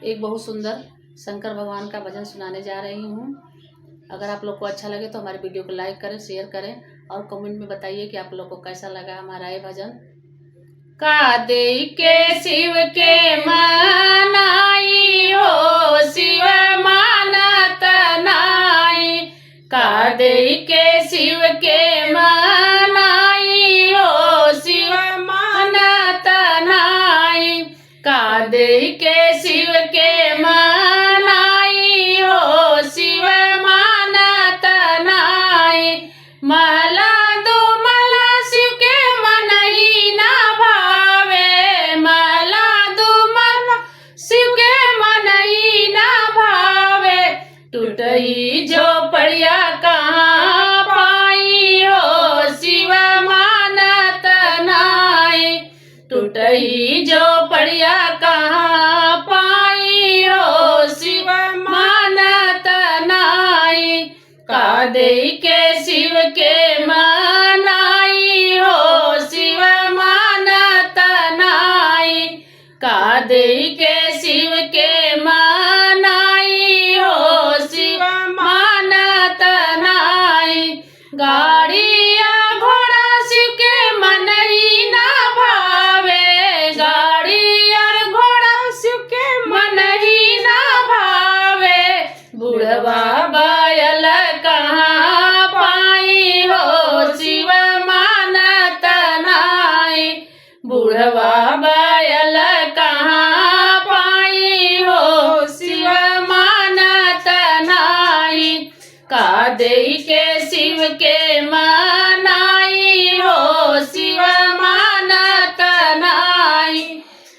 एक बहुत सुंदर शंकर भगवान का भजन सुनाने जा रही हूँ। अगर आप लोग को अच्छा लगे तो हमारे वीडियो को लाइक करें, शेयर करें और कमेंट में बताइए कि आप लोग को कैसा लगा हमारा ये भजन। कादे के शिव के मनाई हो, शिव मानत नाई। कादे के शिव के मनाई हो, शिव मानत नाई। कादे के शिव के मनाई हो, शिव मानत नाई। मला दो मला शिव के मन ही ना भावे, मला दो मला शिव के मन ही ना भावे। टूटई जो पड़िया कहाँ पाई हो, शिव मानत नाई। टूटई जो पड़िया कहाँ पाई हो, शिव मानत नाई। कादे के शिव के मनाई हो, शिव मानत नाई। कादे के शिव के मनाई हो, शिव मानत नाई। गाड़िया घोड़ा शिव के मन ही ना भावे, गाड़िया घोड़ा शिव के मन ही ना भावे। बुढ़वा बैल कहाँ पाई हो, शिव मानत नाई। बुढ़वा बैल कहाँ पाई हो, शिव मानत नाई। कादे के शिव के मनाई हो, शिव मानत नाई।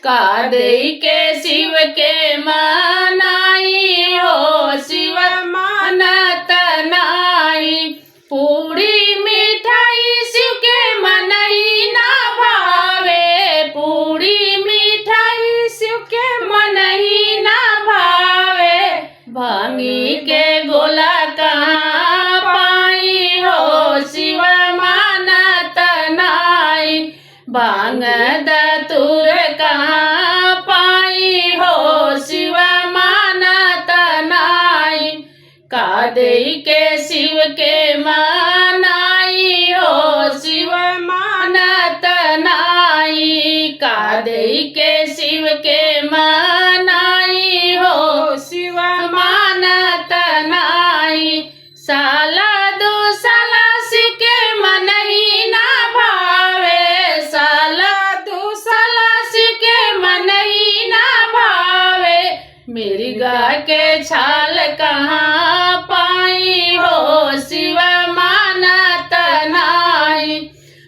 कादे के शिव के मनाई हो, शिव मानत नाई। पूरी मिठाई शिव के मन ही ना भावे, पूरी मिठाई शिव के मन ही ना भावे। भांगी के गोला कहाँ पाई हो, शिव मानत नाई। भांग धतूर कहाँ पाई हो, शिव मानत नाई। कादे के शिव के मनाई हो, शिव मानत नाई। कादे के शिव के मनाई हो, शिव मानत नाई। साला दो साला शिव के मन ही ना भावे, साला दो साला शिव के मन ही ना भावे। मेरी गाय के छाल कहाँ पाई हो, शिव मानत नाई।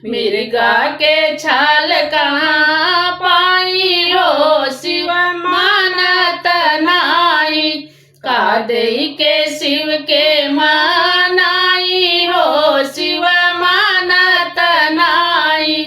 मेरी गाय के छाल कहाँ पाई हो, शिव मानत नाई। कादे के शिव के मनाई हो, शिव मानत नाई।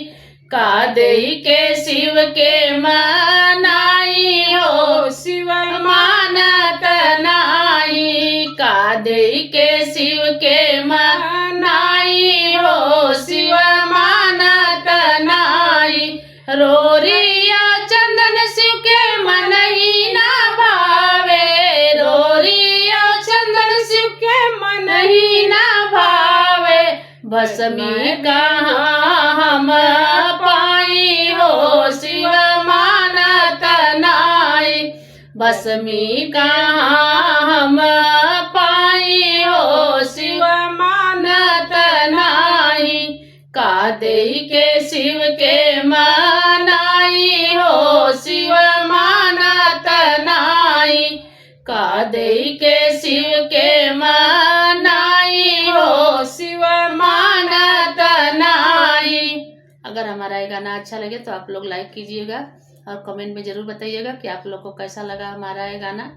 कादे के शिव के मनाई हो, शिव मानत नाई। कादे के शिव के मनाई हो, शिव मानत नाई। रोरिया चंदन शिव के मन ही ना भावे, रोरिया चंदन शिव के मन ही ना भावे। भस्मी कहाँ हम पाई हो, शिव मानत नाई। भस्मी कहाँ हम पाई हो, शिव मानत नाई। कादे के शिव के मनाई हो, शिव मानत नाई। कादे के शिव के मनाई हो, शिव मानत नाई। अगर हमारा ये गाना अच्छा लगे तो आप लोग लाइक कीजिएगा और कमेंट में ज़रूर बताइएगा कि आप लोग को कैसा लगा हमारा ये गाना।